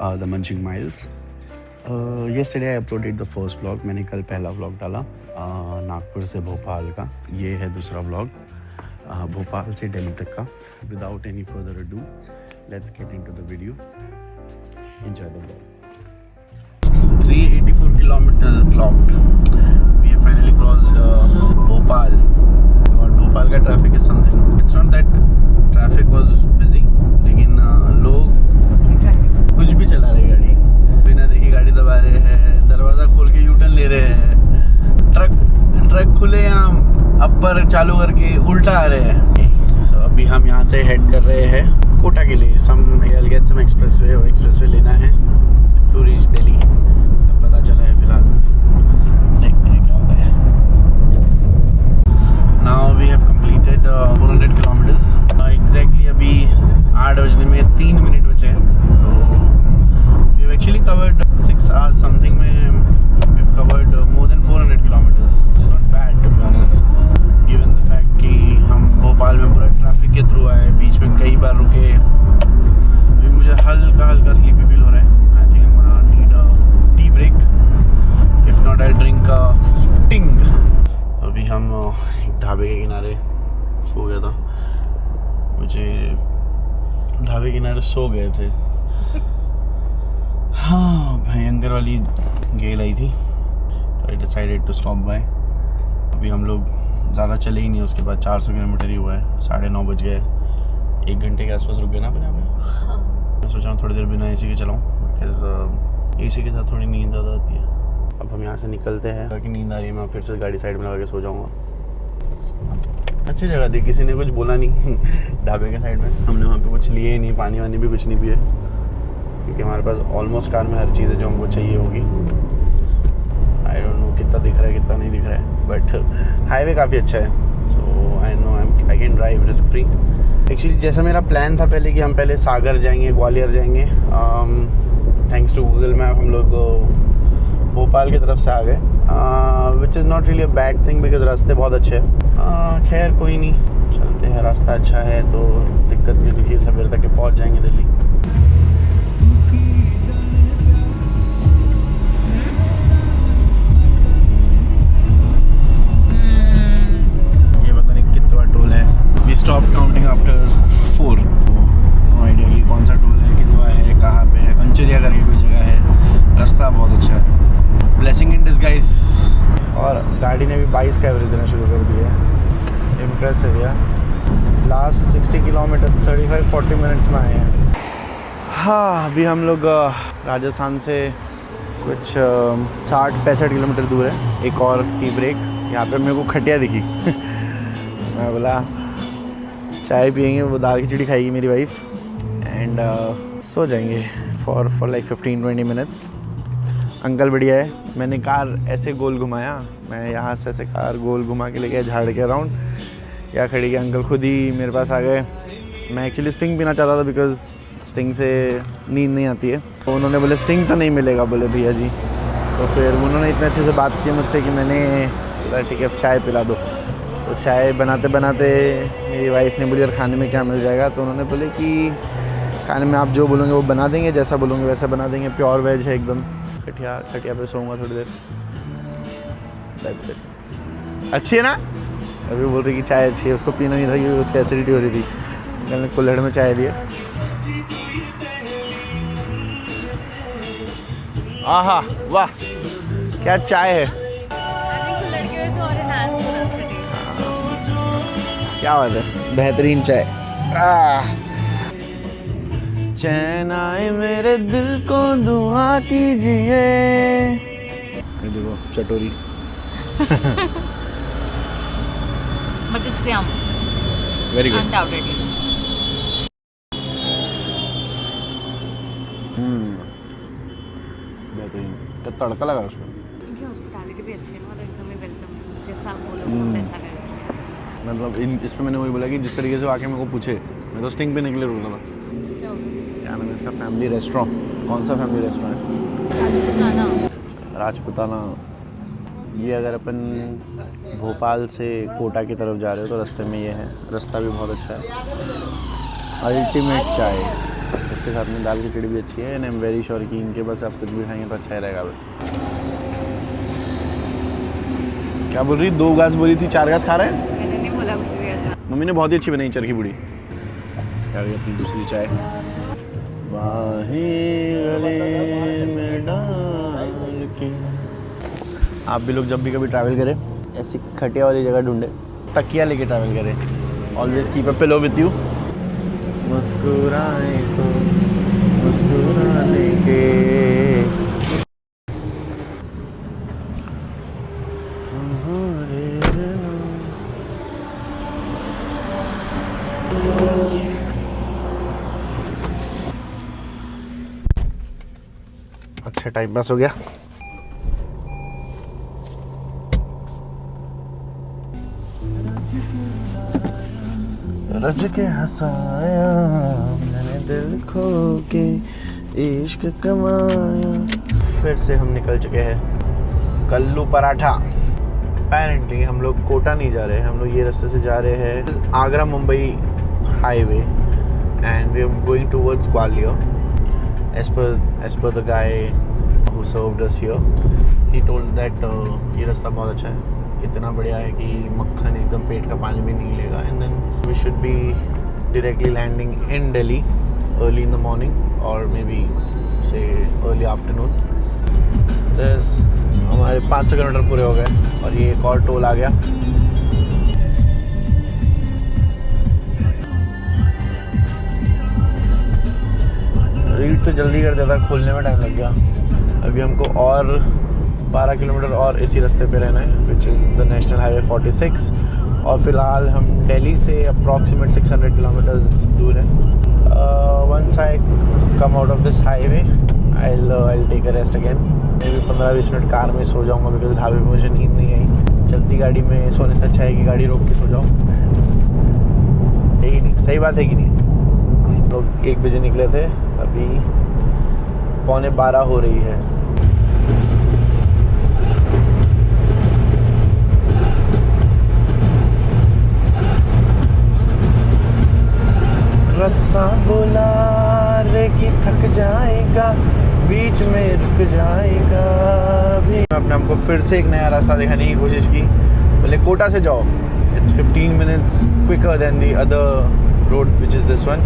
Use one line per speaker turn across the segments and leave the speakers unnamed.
The munching miles. Yesterday I uploaded the first vlog. मैंने कल पहला vlog डाला नागपुर से भोपाल का. ये है दूसरा vlog भोपाल से दिल्ली तक का. Without any further ado, let's get into the video. Enjoy the vlog. 384 kilometers clocked. We have finally crossed Bhopal. और भोपाल का traffic is something. It's not that traffic was busy, लेकिन लोग कुछ भी चला रहे गाड़ी, बिना देखे गाड़ी दबा रहे हैं, दरवाज़ा खोल के यूटर्न ले रहे हैं, ट्रक खुले यहाँ अपर चालू करके उल्टा आ रहे हैं. सो अभी हम यहाँ से हेड कर रहे हैं कोटा के लिए. I'll get some expressway लेना है टू रीच दिल्ली. पता चला है फिलहाल, देखते हैं क्या होता है. Now we have completed 400 kilometers. Exactly अभी 8 बजने में 3 मिनट बचे हैं. तो we have actually covered 6 hours something में. We have covered more than 400 kilometers. It's not bad to be honest, given the fact कि हम भोपाल में पूरा ट्रैफिक के थ्रू आए, बीच में कई बार रुके. अभी मुझे हल्का स्लीपी फील हो रहा है. I think I gonna need a tea break. If not I drink a Sting. तो अभी हम एक ढाबे के किनारे सो गया था. मुझे ढाबे के किनारे सो गए थे. हाँ, भयंकर वाली गेल आई थी. तो I decided to stop by. अभी हम लोग ज़्यादा चले ही नहीं, उसके बाद 400 किलोमीटर ही हुआ है. 9:30 बज गए. 1 घंटे के आसपास रुक गए ना अपने यहाँ पे. मैं सोच रहा हूँ थोड़ी देर बिना एसी के चलाऊँ, बिकॉज एसी के साथ थोड़ी नींद ज़्यादा आती है. अब हम यहाँ से निकलते हैं. ताकि नींद आ रही है, मैं फिर से गाड़ी साइड में लगा के सो जाऊँगा. अच्छी जगह थी, किसी ने कुछ बोला नहीं. ढाबे के साइड में हमने वहाँ पे कुछ लिए ही नहीं, पानी वानी भी कुछ नहीं पिए, क्योंकि हमारे पास ऑलमोस्ट कार में हर चीज़ है जो हमको चाहिए होगी. आई डोंट नो कितना दिख रहा है कितना नहीं दिख रहा है, बट हाईवे काफ़ी अच्छा है. So I know I can drive risk free. Actually जैसा मेरा प्लान था पहले कि हम पहले सागर जाएंगे, ग्वालियर जाएंगे. थैंक्स टू गूगल मैप हम लोग भोपाल की तरफ से आ गए, which is not really a bad thing, because रास्ते बहुत अच्छे हैं. खैर कोई नहीं, चलते हैं. रास्ता अच्छा है तो दिक्कत नहीं दिखी. सवेरे तक के पहुँच जाएंगे दिल्ली. ये पता नहीं कितना टोल है. We stop counting after 4. No idea कि कौन सा टोल है, कितना है, कहाँ पे है. कंचरिया करके कोई जगह है. रास्ता बहुत अच्छा है. Blessing in disguise. और गाड़ी ने भी 22 का एवरेज देना शुरू कर दिया है. इम्प्रेसिव यार. लास्ट 60 किलोमीटर 35-40 मिनट्स में आए हैं. हाँ, अभी हम लोग राजस्थान से कुछ 60-65 किलोमीटर दूर है. एक और टी ब्रेक. यहाँ पे मेरे को खटिया दिखी. मैं बोला चाय पियेंगे, वो दाल खिचड़ी खाएगी मेरी वाइफ, एंड सो जाएंगे फॉर लाइक 15-20 मिनट्स. अंकल बढ़िया है. मैंने कार ऐसे गोल घुमाया, मैं यहाँ से ऐसे कार गोल घुमा के लेके झाड़ के अराउंड या खड़ी के अंकल खुद ही मेरे पास आ गए. मैं एक्चुअली स्टिंग पीना चाहता था, बिकॉज स्टिंग से नींद नहीं आती है. तो उन्होंने बोले स्टिंग तो नहीं मिलेगा, बोले भैया जी. तो फिर उन्होंने इतने अच्छे से बात की मुझसे कि मैंने बोला ठीक है अब चाय पिला दो. तो चाय बनाते बनाते मेरी वाइफ ने बोली यार खाने में क्या मिल जाएगा. तो उन्होंने बोले कि खाने में आप जो बोलोगे वो बना देंगे, जैसा बोलोगे वैसा बना देंगे. प्योर वेज है एकदम. खटिया पे सोऊंगा थोड़ी देर. That's it. अच्छी है ना. अभी बोल रही कि चाय अच्छी है. उसको पीना नहीं था क्योंकि उसकी एसिडिटी हो रही थी. मैंने कुल्हड़ में चाय दिए. आहा वाह क्या चाय है. क्या बात है, बेहतरीन चाय. चैन आए मेरे दिल को दुआ कीजिए. देखो चटोरी.
But it's yum.
Very good.
Undoubtedly.
बेहतरीन. तो तड़का लगा उसमें.
क्योंकि हॉस्पिटैलिटी भी अच्छी है ना, एकदम ही वेलकम. जैसा आप बोलोगे वैसा करेंगे.
मतलब इस पे मैंने वही बोला कि जिस तरीके से आके मेरे को पूछे, मैं तो स्टिंग पे निकले रुक रहा था. क्या नाम है इसका? Family restaurant. कौन सा फैमिली रेस्टोरेंट? राजपुताना. ये अगर अपन भोपाल से कोटा की तरफ जा रहे हो तो रास्ते में ये है. रास्ता भी बहुत अच्छा है. अल्टीमेट चाय. इसके साथ में दाल खिचड़ी भी अच्छी है and I am very sure कि इनके पास आप कुछ भी खाएंगे तो अच्छा ही रहेगा। क्या बोल रही? 2 घास बोली थी, 4 घास खा रहे हैं?
मैंने नहीं बोला कुछ भी ऐसा।
मम्मी ने बहुत ही अच्छी बनाई चरखी बूढ़ी। क्या गई अपनी दूसरी चाय। बाहें गले में डाल के। आप भी लोग जब भी कभी ट्रैवल करें ऐसी खटिया वाली जगह ढूंढे, तकिया लेके ट्रैवल करें। Always keep a pillow with you. मुस्कुराए तो मुस्कुराने के अच्छा टाइम पास हो गया। रज के हंसाया मैंने दिल खो के इश्क कमाया। फिर से हम निकल चुके हैं कल्लू पराठा। अपेरेंटली हम लोग कोटा नहीं जा रहे हैं, हम लोग ये रास्ते से जा रहे हैं Agra Mumbai highway and we are going towards Gwalior. As per the guy who served us here, he told that ये रास्ता बहुत अच्छा है, इतना बढ़िया है कि मक्खन एकदम पेट का पानी भी नहीं लेगा। And then we should be directly landing in Delhi early in the morning और maybe say early afternoon. हमारे 500 किलोमीटर पूरे हो गए और ये एक और टोल आ गया। रीड तो जल्दी कर देता, खोलने में टाइम लग गया। अभी हमको और 12 किलोमीटर और इसी रास्ते पे रहना है which is the national highway 46 और फिलहाल हम दिल्ली से अप्रॉक्सीमेट 600 किलोमीटर्स दूर है। Once I come out of this highway I take a rest again. मैं भी 15-20 मिनट कार में सो जाऊँगा बिकॉज ढाबे में मुझे नींद नहीं आई। चलती गाड़ी में सोने से अच्छा है कि गाड़ी रोक के सो जाओ, है कि नहीं? सही बात है कि नहीं? लोग 1 बजे निकले थे, अभी 11:15 हो रही है। रास्ता बोला रे कि थक जाएगा, बीच में रुक जाएगा भी। अपने आपको फिर से एक नया रास्ता दिखाने की कोशिश की। पहले कोटा से जाओ, it's 15 minutes quicker than the other road which is this one.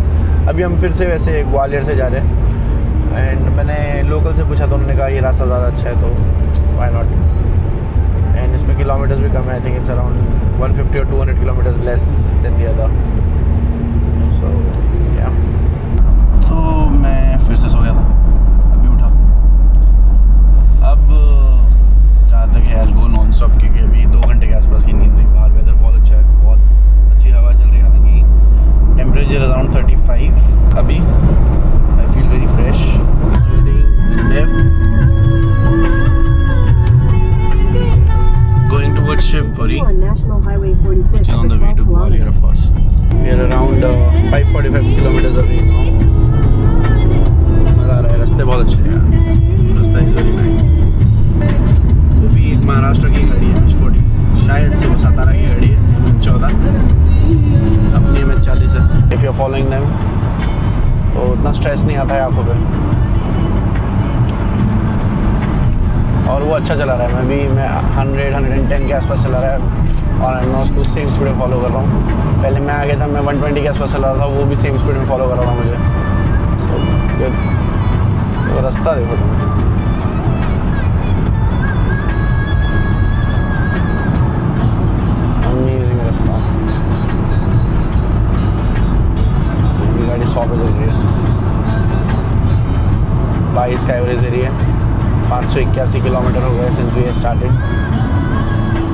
अभी हम फिर से वैसे ग्वालियर से जा रहे हैं एंड मैंने लोकल से पूछा तो उन्होंने कहा ये रास्ता ज़्यादा अच्छा है तो व्हाई नॉट। एंड इसमें किलोमीटर्स भी कम है, आई थिंक इट्स अराउंड 150 और 200 kilometers less than the other. So या तो मैं फिर से सो गया था, अभी उठा। अब जहाँ तक है गो नॉन स्टॉप क्योंकि अभी 2 घंटे के आसपास की नींद हुई। बाहर वेदर बहुत अच्छा है, बहुत अच्छी हवा चल रही है। हालांकि टेम्परेचर अराउंड 35 अभी। I feel very fresh. Going towards Shivpuri, which is on the way to Gwalior, of course. We are around 545 kilometers away now. मज़ा आ रहा है, रास्ते बहुत अच्छे हैं यार, रास्ता इज वेरी नाइस। वो भी एक महाराष्ट्र की गाड़ी है H40, शायद से वो सातारा की गाड़ी है 14, अपनी में 40 है। If you are following them तो उतना स्ट्रेस नहीं आता है आँखों पे और वो अच्छा चला रहा है। मैं 100-110 के आसपास चला रहा है और मैं उसको सेम स्पीड में फॉलो कर रहा हूँ। पहले मैं आ गया था, मैं 120 के आसपास चला रहा था, वो भी सेम स्पीड में फॉलो कर रहा था मुझे। तो रास्ता देखो तुम, अमेजिंग रास्ता। गाड़ी 100 पे चल रही है, 22 का एवरेज दे रही है। 581 किलोमीटर हो गए सिंस वी स्टार्टेड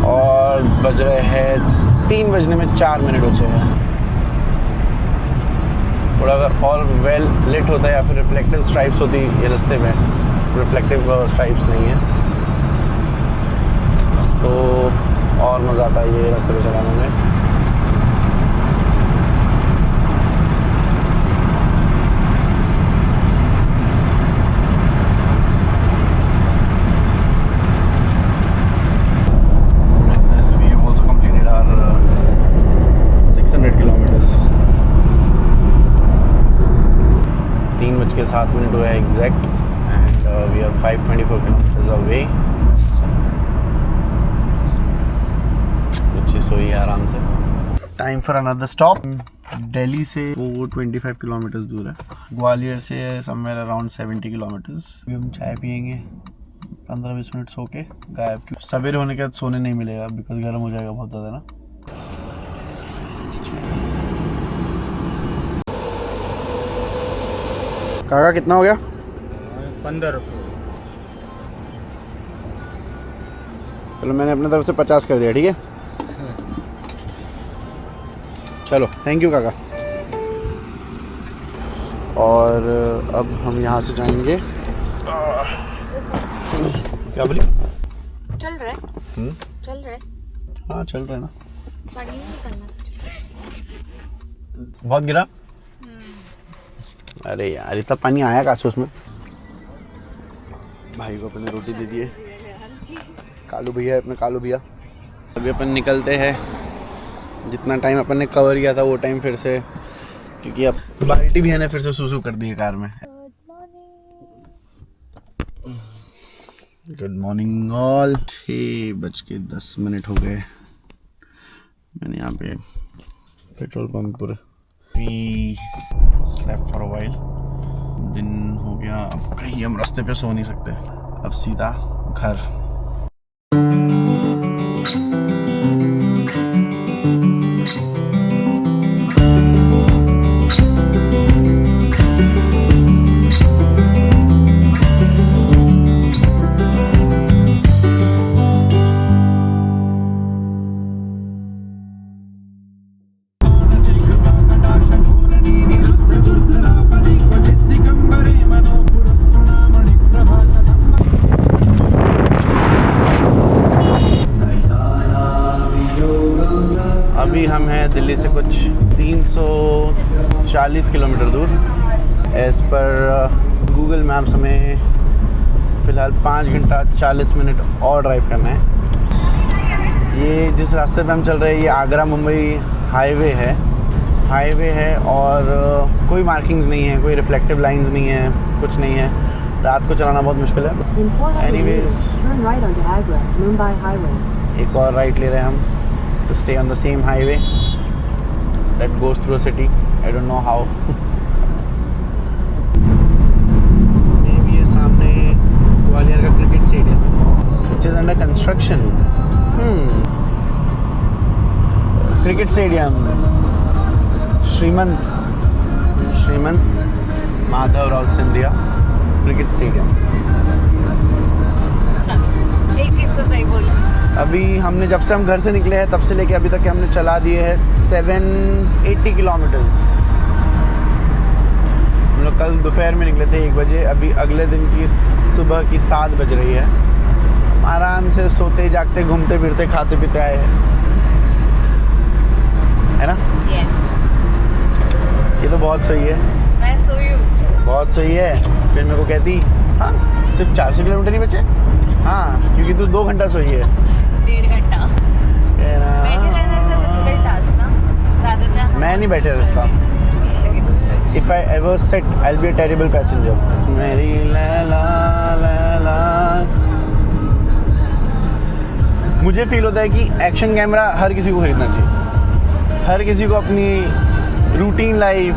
और बज रहे हैं 3 बजने में 4 मिनट बचे हैं। थोड़ा अगर और वेल लिट होता है या फिर रिफ्लेक्टिव स्ट्राइप्स होती ये रास्ते में, रिफ्लेक्टिव स्ट्राइप्स नहीं है तो और मज़ा आता है ये रास्ते पे चलाने में। टू है exact and we are 524 kilometres away. अच्छी सोई है आराम से। Time for another stop. Delhi से वो 25 किलोमीटर्स दूर है, ग्वालियर से समवेयर अराउंड 70 किलोमीटर्स। अभी हम चाय पियेंगे, 15-20 मिनट सो के गायब। सवेरे होने के बाद सोने नहीं मिलेगा बिकॉज गर्म हो जाएगा बहुत ज़्यादा ना। काका कितना हो गया?
15 रुपये।
चलो मैंने अपने तरफ से 50 कर दिया, ठीक है। चलो थैंक यू काका। और अब हम यहाँ से जाएंगे। क्या बोली?
चल रहा है चल रहा है।
हाँ चल रहा है ना।
पानी नहीं निकलना।
बहुत गिरा? अरे यार इतना पानी आया कहाँ से उसमें? भाई को अपने रोटी दे दिए। कालू भैया अपने कालू भैया। अभी अपन निकलते हैं। जितना टाइम अपन ने कवर किया था वो टाइम फिर से, क्योंकि अब बाल्टी भी है ना फिर से सूसू कर दी है कार में। Good morning all. 6:10 हो गए। मैंने यहाँ पे पेट्रोल पंप पर स्लेप्ट फॉर अ व्हाइल। दिन हो गया, अब कहीं हम रास्ते पे सो नहीं सकते, अब सीधा घर। अभी हम हैं दिल्ली से कुछ 340 किलोमीटर दूर। एज़ पर गूगल मैप्स हमें फ़िलहाल 5 घंटा 40 मिनट और ड्राइव करना है। ये जिस रास्ते पे हम चल रहे हैं ये आगरा मुंबई हाईवे है और कोई मार्किंग्स नहीं है, कोई रिफ्लेक्टिव लाइंस नहीं है, कुछ नहीं है। रात को चलाना बहुत मुश्किल है। एनीवेज एक और राइट ले रहे हैं हम to stay on the same highway that goes through a city. I don't know how. Maybe ये सामने ग्वालियर का क्रिकेट स्टेडियम है, which is under construction. Cricket stadium Shrimant Madhavrao Scindia cricket stadium.
एक चीज तो सही बोली।
अभी हमने जब से हम घर से निकले हैं तब से लेके अभी तक हमने चला दिए हैं 780 किलोमीटर्स। हम लोग कल दोपहर में निकले थे 1 बजे, अभी अगले दिन की सुबह की 7 बज रही है। आराम से सोते जागते घूमते फिरते खाते पीते आए हैं, है ना?
Yes.
ये तो बहुत सही है।
मैं सोई हूँ।
बहुत सही है। फिर मेरे को कहती हाँ सिर्फ 400 किलोमीटर नहीं बचे। हाँ क्योंकि तू 2 घंटा सोई है।
1.5 घंटा बैठे रहने से डिफिकल्ट टास्क ना, rather than
मैं नहीं बैठे सकता। If I ever sit, I'll be a terrible passenger. मेरी लैला लैला। मुझे फील होता है कि एक्शन कैमरा हर किसी को खरीदना चाहिए। हर किसी को अपनी रूटीन लाइफ,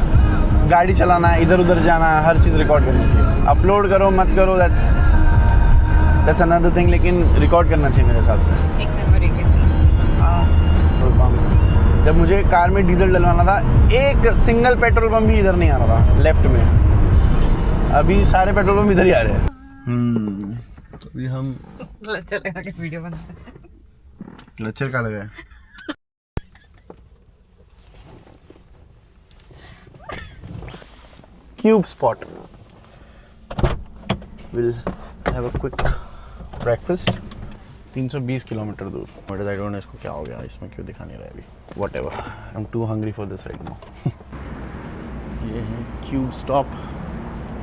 गाड़ी चलाना, इधर उधर जाना, हर चीज़ रिकॉर्ड करनी चाहिए। अपलोड करो मत करो दैट्स अनदर थिंग, लेकिन रिकॉर्ड करना चाहिए मेरे हिसाब से।
एक नंबर एक।
जब मुझे कार में डीजल डलवाना था, एक सिंगल पेट्रोल पंप भी इधर नहीं आ रहा था लेफ्ट में। अभी सारे पेट्रोल पंप इधर ही आ रहे हैं। तो अभी हम
क्लचर लगा के वीडियो बनाते हैं।
क्लचर का लगा है? Cube spot. We'll have a quick breakfast. 320 kilometre दूर। But I don't know इसको क्या हो गया, इसमें क्यों दिखा नहीं रहा है अभी। Whatever. I'm too hungry for this right now. ये है Cube Stop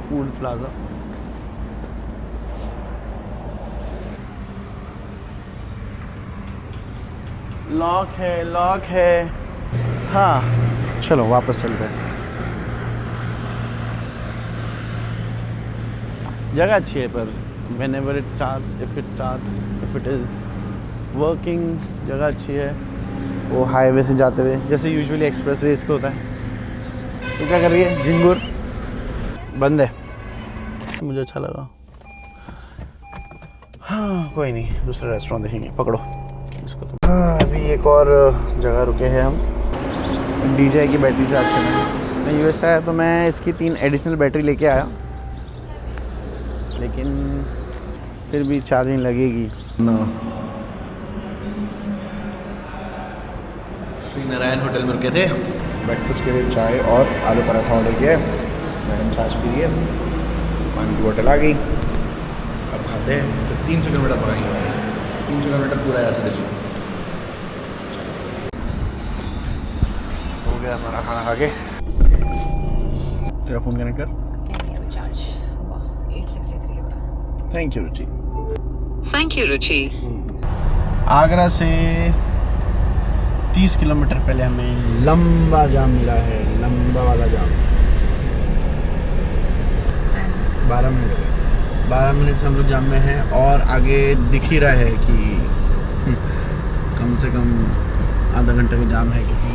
Food Plaza. Lock है। हाँ चलो वापस चलते हैं। जगह अच्छी है पर whenever it starts, if it is working, जगह अच्छी है। वो हाईवे से जाते हुए जैसे यूजुअली एक्सप्रेस वे इस पे होता है। तो क्या कर रही है? झिंगुर बंद है। मुझे अच्छा लगा। हाँ कोई नहीं, दूसरा रेस्टोरेंट देखेंगे। पकड़ो इसको तो। हाँ अभी एक और जगह रुके हैं हम। DJI की बैटरी चार्ज करना। मैं US से आया तो मैं इसकी 3 एडिशनल बैटरी लेके आया, लेकिन फिर भी चार्जिंग लगेगी ना। श्री नारायण होटल में रुके थे। ब्रेकफास्ट के लिए चाय और आलू पराठा ऑर्डर किया। मैडम छाछ पी रही है, पानी की बोतल आ गई। अब खाते हैं। तो 300 किलोमीटर पकाएंगे। 300 किलोमीटर पूरा यहाँ से दिल्ली हो गया हमारा खाना खा के। तेरा फ़ोन कनेक्ट कर। Thank you Ruchi.
Thank you, Ruchi.
Agra से 30 किलोमीटर पहले हमें लंबा जाम मिला है, लंबा वाला जाम। 12 मिनट हो गए। 12 मिनट से हम लोग जाम में हैं और आगे दिख ही रहा है कि कम से कम आधा घंटे का जाम है, क्योंकि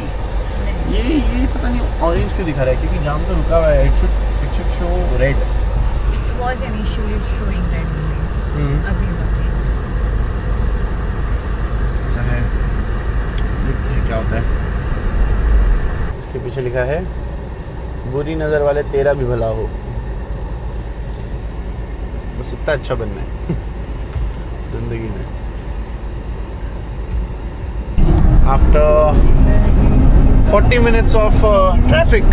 ये पता नहीं ऑरेंज क्यों दिखा रहा है, क्योंकि जाम तो रुका हुआ है। It should show red.
It was initially showing red only. अभी हुआ change.
ऐसा है। देखते हैं क्या होता है। इसके पीछे लिखा है बुरी नज़र वाले तेरा भी भला हो। बस इतना अच्छा बनना है जिंदगी में। After 40 minutes of traffic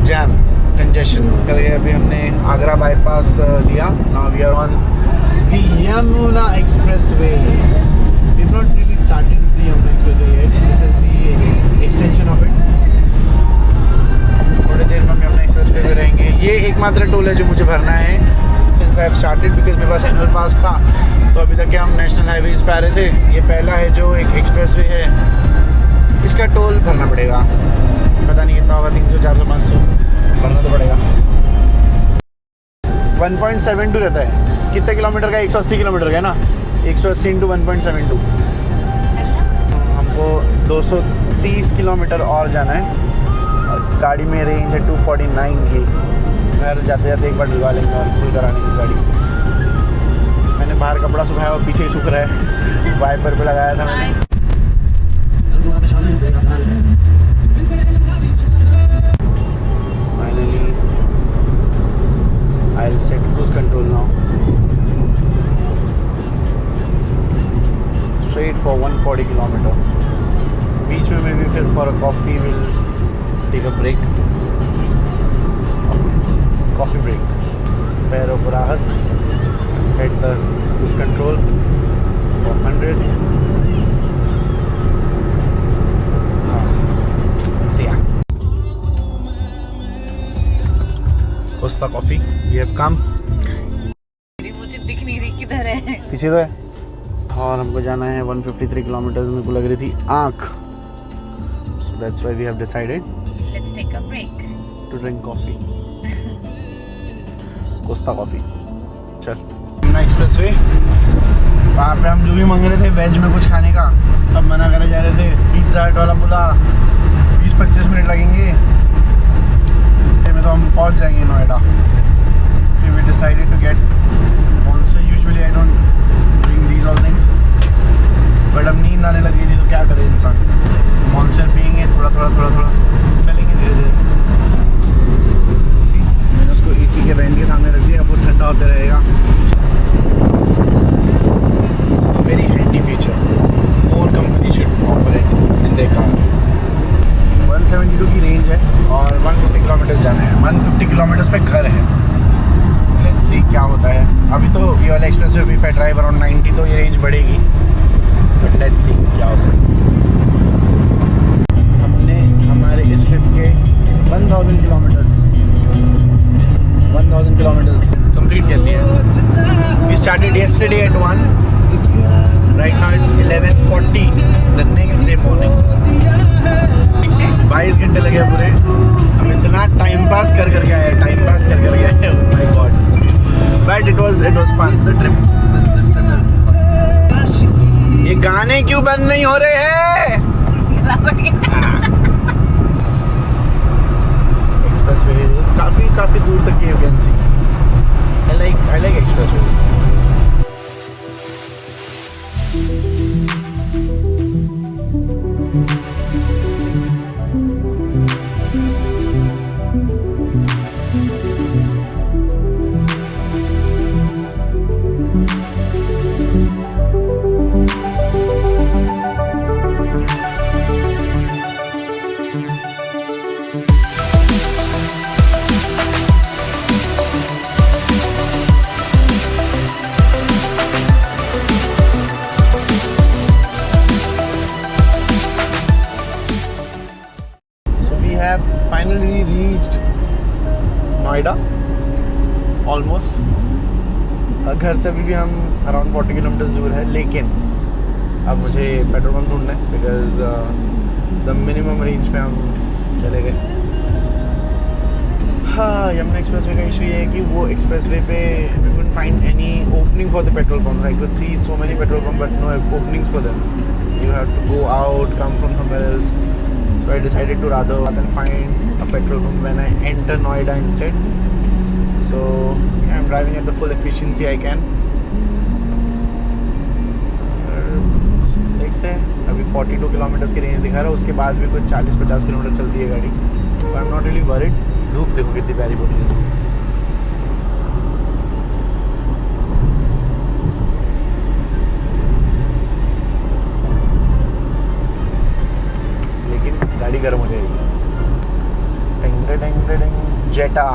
jam congestion चलिए, अभी हमने आगरा बाईपास लिया। Now we are on the Yamuna expressway. We have not really started with the Yamuna expressway yet. This is the extension of it. थोड़ी देर में हम यमुना एक्सप्रेसवे पे रहेंगे। ये एकमात्र टोल है जो मुझे भरना है since I have started, because मेरे पास एनुअल पास था। तो अभी तक क्या हम नेशनल हाईवेज पे आ रहे थे। ये पहला है जो एक एक्सप्रेसवे है, इसका टोल भरना पड़ेगा। पता नहीं कितना होगा, 300, 400, 500 भरना तो पड़ेगा। 1.72 रहता है। कितने किलोमीटर का? 180 किलोमीटर का है ना। 180 इंटू 1.72, हमको 230 किलोमीटर और जाना है। और गाड़ी में रेंज है 249 की। घर जाते जाते एक बार डलवा लेंगे और फुल कराने की गाड़ी। मैंने बाहर कपड़ा सुखाया और पीछे ही सूख रहा है। वाइपर पे लगाया था मैंने। Finally, I'll set cruise control now. Straight for 140 kilometer. बीच में maybe फिर for a coffee we'll take a break. Coffee break. पैरों को राहत. Set the cruise control for 100. Costa Coffee, we have come.
मुझे दिख नहीं रही किधर है।
पीछे तो है। और हमको जाना है 153 किलोमीटर्स। मेरे को लग रही थी आँख। So that's why we have decided
Let's take a break.
To drink coffee. Costa Coffee. चल यमुना एक्सप्रेसवे। वहाँ पे हम जो भी मांग रहे थे वेज में कुछ खाने का, सब मना करे जा रहे थे। पिज्जा हट वाला बोला 20-25 मिनट लगेंगे, तो हम पहुंच जाएंगे नोएडा। फिर we decided to get Monster. Usually I don't drink these all things, but अब नींद आने लगी थी तो क्या करे इंसान। मॉन्स्टर पियेंगे, थोड़ा चलेंगे धीरे धीरे। मैंने उसको AC के वेंट के सामने रख दिया, अब वो ठंडा होते रहेगा। Very handy feature. More company should offer it in their car. 172 की रेंज है और 150 किलोमीटर जाना है। 150 किलोमीटर्स पे घर है। लेट्स सी क्या होता है। अभी तो ये वाला express way if I drive around 90 तो ये रेंज बढ़ेगी, बट लेट्स सी क्या होता है। हमने हमारे इस ट्रिप के 1000 किलोमीटर्स कंप्लीट कर लिए। We started yesterday at 1. Right now it's 11:40 the next day morning. 22 घंटे लगे पूरे। हम इतना टाइम पास कर करके आए। Oh my God. But it have finally reached Noida almost. घर से अभी भी हम अराउंड 40 किलोमीटर्स दूर है, लेकिन अब मुझे पेट्रोल पंप ढूंढना है बिकॉज द मिनिमम रेंज पे हम चले गए. हाँ, यमुना एक्सप्रेस वे का इशू ये है कि वो एक्सप्रेस वे पे we couldn't find any opening for the petrol pumps. I could see so many petrol pumps but no openings for them. You have to go out, come from somewhere else. So I decided to rather than find a petrol pump when I enter Noida instead. So yeah, I'm driving at the full efficiency I can. देखते हैं, अभी 42 kilometres की range दिखा रहा है, उसके बाद भी कुछ 40-50 किलोमीटर चलती है गाड़ी. But I'm not really worried. धूप देखो कितनी प्यारी पड़ी है. लेकिन गाड़ी गर्म हो जाएगी. जेटा.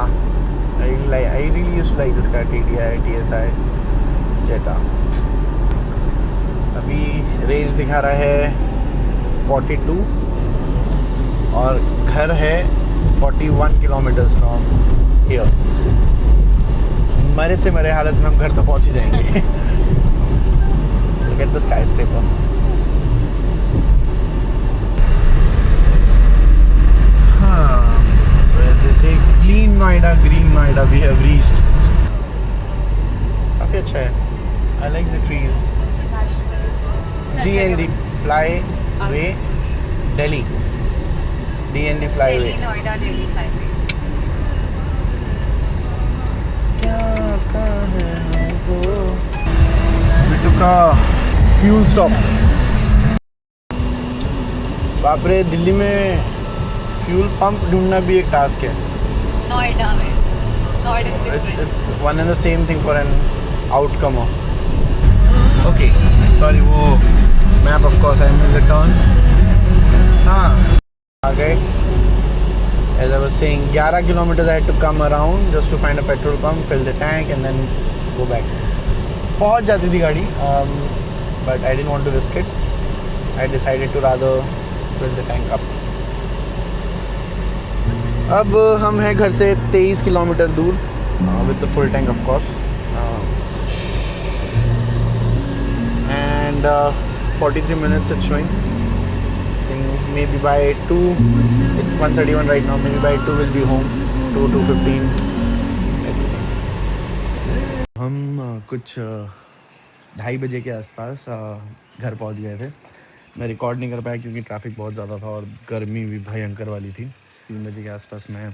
I really used to like this car, TDI, TSI, जेटा. अभी रेंज दिखा रहा है 42 और घर है 41 किलोमीटर्स फ्रॉम हियर. मरे से मरे हालत में हम घर तो पहुंच ही जाएंगे. Look at the skyscraper. हाँ, so as they say, clean Noida, green Noida, we have reached. काफी अच्छा है. I like the trees. DND Flyway, Delhi. DND Flyway.
Delhi Noida Delhi flyway.
We took a fuel stop. बाप रे, दिल्ली में फ्यूल पंप ढूंढना भी एक टास्क है.
नोएडा में Noida
It's one and the same thing for an outcomer. Okay, sorry, वो map of course I missed a turn. हाँ, आ गए. As I was saying, 11 kilometers I had to come around just to find a petrol pump, fill the tank and then go back. पहुंच जाती थी गाड़ी, but I didn't want to risk it. I decided to rather fill the tank up. अब हम हैं घर से 23 kilometre दूर with the full tank of course. And 43 minutes it's showing. And maybe by 2, it's 1:31 right now, maybe by 2 we'll be home. 2:15. Let's see. हम कुछ 2:30 बजे के आसपास घर पहुंच गए थे. मैं रिकॉर्ड नहीं कर पाया क्योंकि ट्रैफिक बहुत ज़्यादा था और गर्मी भी भयंकर वाली थी. 3 बजे के आसपास मैं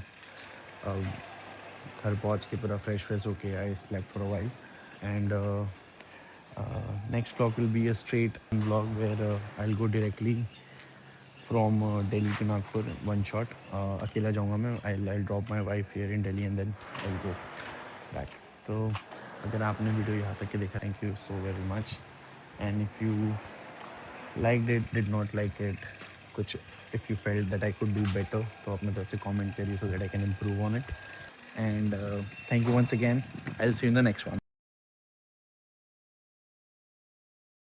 घर पहुंच के पूरा फ्रेश होके I slept for a while. And next vlog will be a straight vlog where I'll go directly from Delhi to Nagpur, one shot. अकेला जाऊँगा मैं. I'll drop my wife here in Delhi and then I'll go back. तो अगर आपने video यहाँ तक के देखा, thank you so very much. And if you liked it, did not like it, कुछ if you felt that I could do better, तो अपने तरफ से comment करिए so that I can improve on it. And thank you once again. I'll see you in the next one.